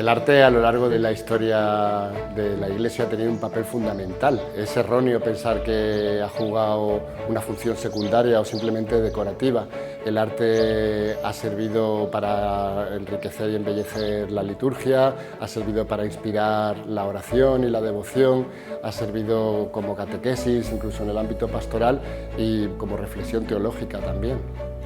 El arte a lo largo de la historia de la Iglesia ha tenido un papel fundamental. Es erróneo pensar que ha jugado una función secundaria o simplemente decorativa. El arte ha servido para enriquecer y embellecer la liturgia, ha servido para inspirar la oración y la devoción, ha servido como catequesis, incluso en el ámbito pastoral, y como reflexión teológica también.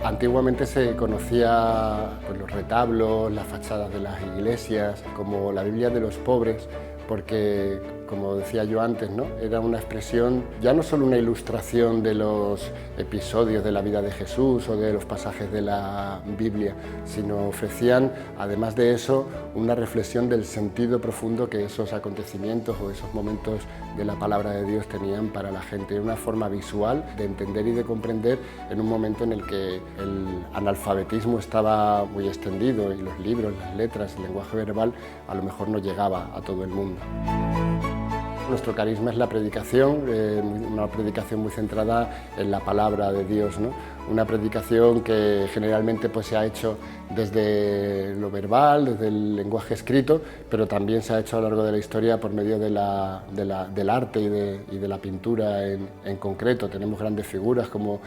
Antiguamente se conocía pues, los retablos, las fachadas de las iglesias, como la Biblia de los pobres, porque, como decía yo antes, ¿no? Era una expresión, ya no solo una ilustración de los episodios de la vida de Jesús o de los pasajes de la Biblia, sino ofrecían, además de eso, una reflexión del sentido profundo que esos acontecimientos o esos momentos de la palabra de Dios tenían para la gente. Era una forma visual de entender y de comprender en un momento en el que el analfabetismo estaba muy extendido y los libros, las letras, el lenguaje verbal a lo mejor no llegaba a todo el mundo. Nuestro carisma es la predicación, una predicación muy centrada en la palabra de Dios, ¿no? Una predicación que generalmente pues, se ha hecho desde lo verbal, desde el lenguaje escrito, pero también se ha hecho a lo largo de la historia por medio del arte y de la pintura en concreto. Tenemos grandes figuras como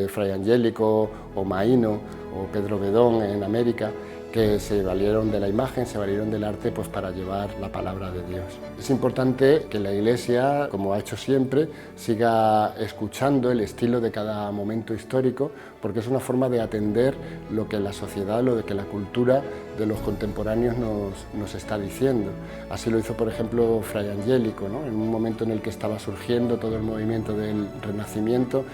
Fray Angélico o Maíno o Pedro Bedón en América, que se valieron de la imagen, se valieron del arte pues, para llevar la palabra de Dios. Es importante que la Iglesia, como ha hecho siempre, siga escuchando el estilo de cada momento histórico, porque es una forma de atender lo que la sociedad, lo que la cultura de los contemporáneos nos está diciendo. Así lo hizo, por ejemplo, Fray Angélico, ¿no? En un momento en el que estaba surgiendo todo el movimiento del Renacimiento.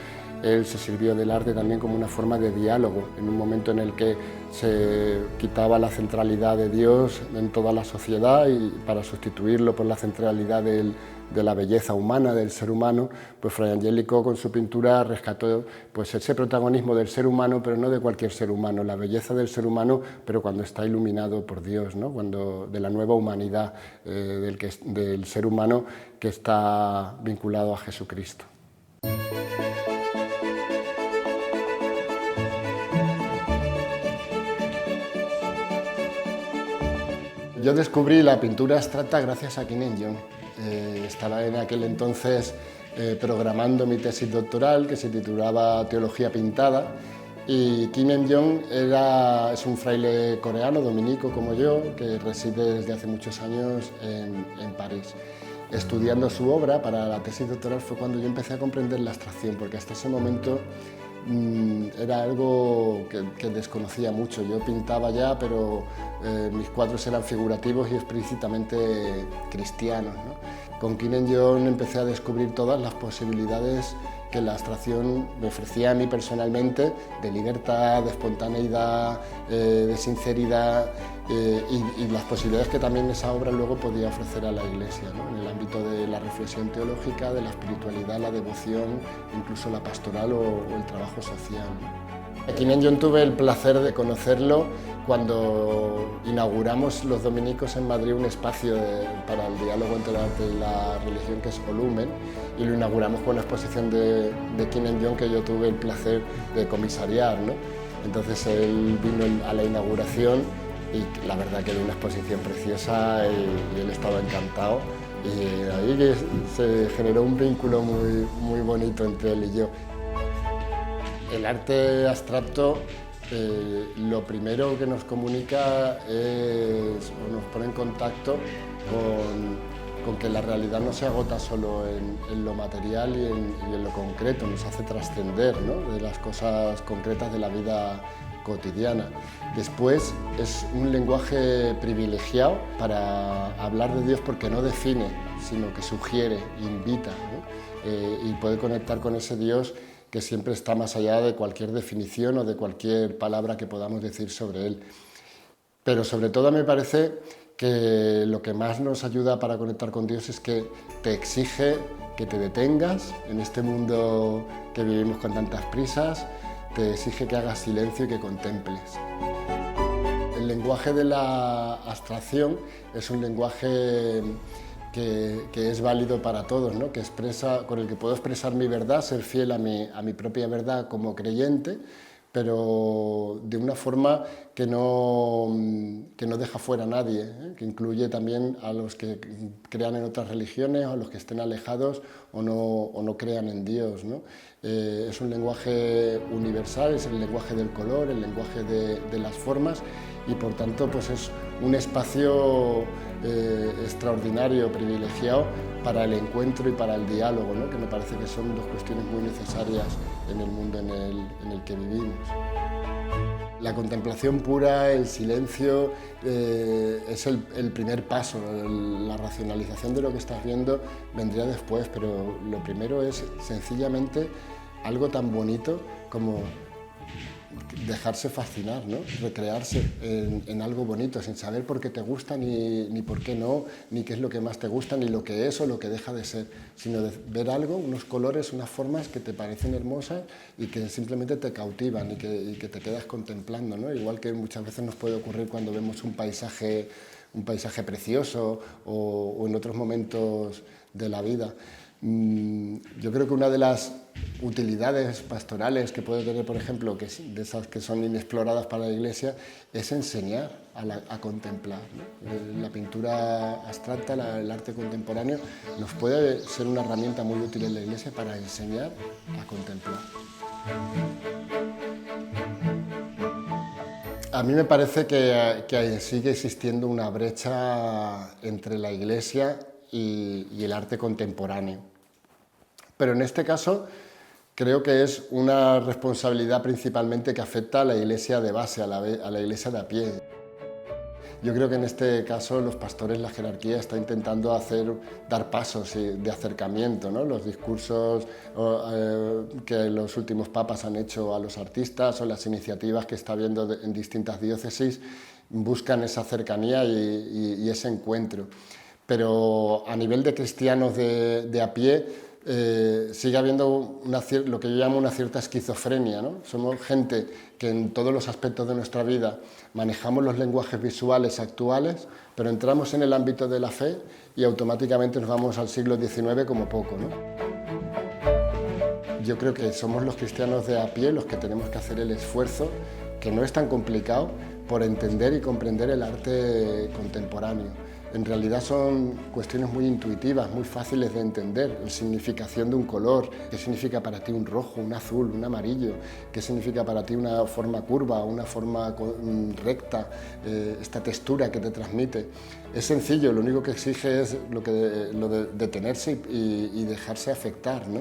Él se sirvió del arte también como una forma de diálogo, en un momento en el que se quitaba la centralidad de Dios en toda la sociedad y para sustituirlo por la centralidad de la belleza humana, del ser humano, pues Fray Angélico con su pintura rescató pues, ese protagonismo del ser humano, pero no de cualquier ser humano, la belleza del ser humano, pero cuando está iluminado por Dios, ¿no? Cuando, de la nueva humanidad del ser humano que está vinculado a Jesucristo. Yo descubrí la pintura abstracta gracias a Kim Il-jung. Estaba en aquel entonces programando mi tesis doctoral que se titulaba Teología Pintada y Kim Il-jung es un fraile coreano, dominico como yo, que reside desde hace muchos años en París. Estudiando su obra para la tesis doctoral fue cuando yo empecé a comprender la abstracción, porque hasta ese momento era algo que desconocía mucho. Yo pintaba ya, pero mis cuadros eran figurativos y explícitamente cristianos, ¿no? Con Kim Il-jung empecé a descubrir todas las posibilidades que la abstracción me ofrecía a mí personalmente, de libertad, de espontaneidad, de sinceridad y las posibilidades que también esa obra luego podía ofrecer a la Iglesia, ¿no? En el ámbito de la reflexión teológica, de la espiritualidad, la devoción, incluso la pastoral o el trabajo social, ¿no? A Kim Il-jung tuve el placer de conocerlo cuando inauguramos los dominicos en Madrid un espacio para el diálogo entre el arte y la religión que es Volumen, y lo inauguramos con una exposición de Kim Il-jung que yo tuve el placer de comisariar, ¿no? Entonces él vino a la inauguración y la verdad que era una exposición preciosa y él estaba encantado, y ahí que se generó un vínculo muy bonito entre él y yo. El arte abstracto lo primero que nos comunica o nos pone en contacto con que la realidad no se agota solo en lo material y en lo concreto, nos hace trascender, ¿no? De las cosas concretas de la vida cotidiana. Después es un lenguaje privilegiado para hablar de Dios porque no define, sino que sugiere, invita, ¿no? Y puede conectar con ese Dios que siempre está más allá de cualquier definición o de cualquier palabra que podamos decir sobre él. Pero sobre todo me parece que lo que más nos ayuda para conectar con Dios es que te exige que te detengas en este mundo que vivimos con tantas prisas, te exige que hagas silencio y que contemples. El lenguaje de la abstracción es un lenguaje que es válido para todos, ¿no? Con el que puedo expresar mi verdad, ser fiel a mi propia verdad como creyente, pero de una forma que no deja fuera a nadie, ¿eh? Que incluye también a los que crean en otras religiones, o a los que estén alejados o no crean en Dios, ¿no? Es un lenguaje universal, es el lenguaje del color, el lenguaje de las formas, y por tanto pues es un espacio extraordinario, privilegiado para el encuentro y para el diálogo, ¿no? Que me parece que son dos cuestiones muy necesarias en el mundo en el que vivimos. La contemplación pura, el silencio, es el primer paso. La racionalización de lo que estás viendo vendría después, pero lo primero es sencillamente algo tan bonito como dejarse fascinar, ¿no? Recrearse en algo bonito, sin saber por qué te gusta, ni por qué no, ni qué es lo que más te gusta, ni lo que es o lo que deja de ser, sino de ver algo, unos colores, unas formas que te parecen hermosas y que simplemente te cautivan y que te quedas contemplando, ¿no? Igual que muchas veces nos puede ocurrir cuando vemos un paisaje precioso o en otros momentos de la vida. Yo creo que una de las utilidades pastorales que puede tener, por ejemplo, de esas que son inexploradas para la Iglesia, es enseñar a contemplar, ¿no? La pintura abstracta, el arte contemporáneo, nos puede ser una herramienta muy útil en la Iglesia para enseñar a contemplar. A mí me parece que sigue existiendo una brecha entre la Iglesia y el arte contemporáneo. Pero en este caso creo que es una responsabilidad principalmente que afecta a la Iglesia de base, a la Iglesia de a pie. Yo creo que en este caso los pastores, la jerarquía, está intentando dar pasos de acercamiento, ¿no? Los discursos que los últimos papas han hecho a los artistas o las iniciativas que está habiendo en distintas diócesis buscan esa cercanía y ese encuentro. Pero a nivel de cristianos de a pie, sigue habiendo lo que yo llamo una cierta esquizofrenia, ¿no? Somos gente que en todos los aspectos de nuestra vida manejamos los lenguajes visuales actuales, pero entramos en el ámbito de la fe y automáticamente nos vamos al siglo XIX como poco, ¿no? Yo creo que somos los cristianos de a pie los que tenemos que hacer el esfuerzo, que no es tan complicado, por entender y comprender el arte contemporáneo. En realidad son cuestiones muy intuitivas, muy fáciles de entender. La significación de un color, qué significa para ti un rojo, un azul, un amarillo, qué significa para ti una forma curva, una forma recta, esta textura que te transmite. Es sencillo, lo único que exige es lo de detenerse y dejarse afectar, ¿no?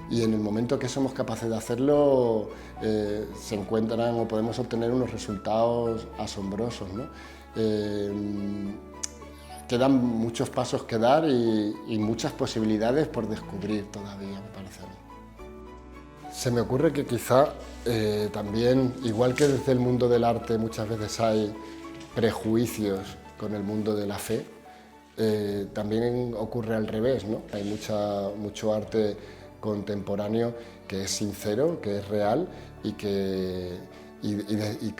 Y en el momento que somos capaces de hacerlo, se encuentran o podemos obtener unos resultados asombrosos, ¿no? Quedan muchos pasos que dar y muchas posibilidades por descubrir todavía, me parece a mí. Se me ocurre que quizá también, igual que desde el mundo del arte muchas veces hay prejuicios con el mundo de la fe, también ocurre al revés, ¿no? Hay mucho arte contemporáneo que es sincero, que es real y que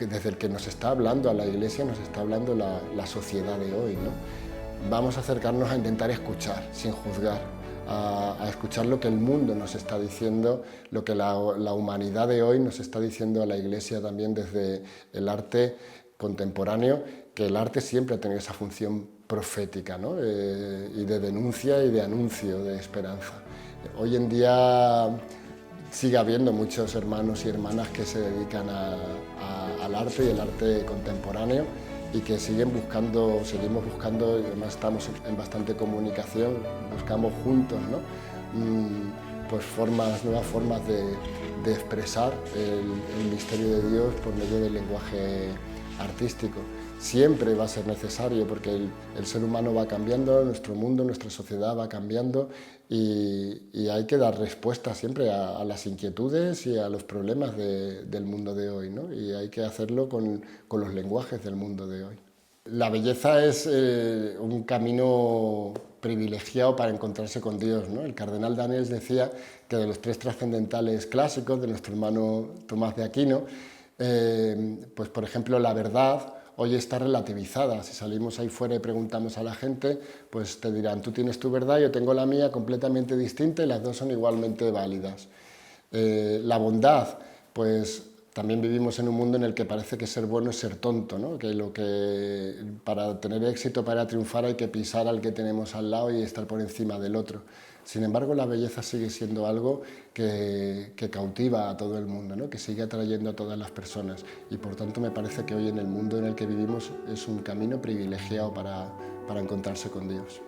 desde el que nos está hablando a la Iglesia, nos está hablando la sociedad de hoy, ¿no? Vamos a acercarnos a intentar escuchar, sin juzgar, a escuchar lo que el mundo nos está diciendo, lo que la humanidad de hoy nos está diciendo a la Iglesia también desde el arte contemporáneo, que el arte siempre ha tenido esa función profética, ¿no? Y de denuncia y de anuncio de esperanza. Hoy en día sigue habiendo muchos hermanos y hermanas que se dedican al arte y el arte contemporáneo y que seguimos buscando, y además estamos en bastante comunicación, buscamos juntos, ¿no? Pues nuevas formas de expresar el misterio de Dios por medio del lenguaje artístico. Siempre va a ser necesario porque el ser humano va cambiando, nuestro mundo, nuestra sociedad va cambiando y hay que dar respuesta siempre a las inquietudes y a los problemas del mundo de hoy, ¿no? Y hay que hacerlo con los lenguajes del mundo de hoy. La belleza es un camino privilegiado para encontrarse con Dios, ¿no? El cardenal Daniels decía que de los tres trascendentales clásicos de nuestro hermano Tomás de Aquino, pues por ejemplo la verdad hoy está relativizada. Si salimos ahí fuera y preguntamos a la gente, pues te dirán, tú tienes tu verdad, yo tengo la mía completamente distinta y las dos son igualmente válidas. La bondad, pues también vivimos en un mundo en el que parece que ser bueno es ser tonto, ¿no? Que para tener éxito, para triunfar, hay que pisar al que tenemos al lado y estar por encima del otro. Sin embargo, la belleza sigue siendo algo que cautiva a todo el mundo, ¿no? Que sigue atrayendo a todas las personas. Y por tanto me parece que hoy en el mundo en el que vivimos es un camino privilegiado para encontrarse con Dios.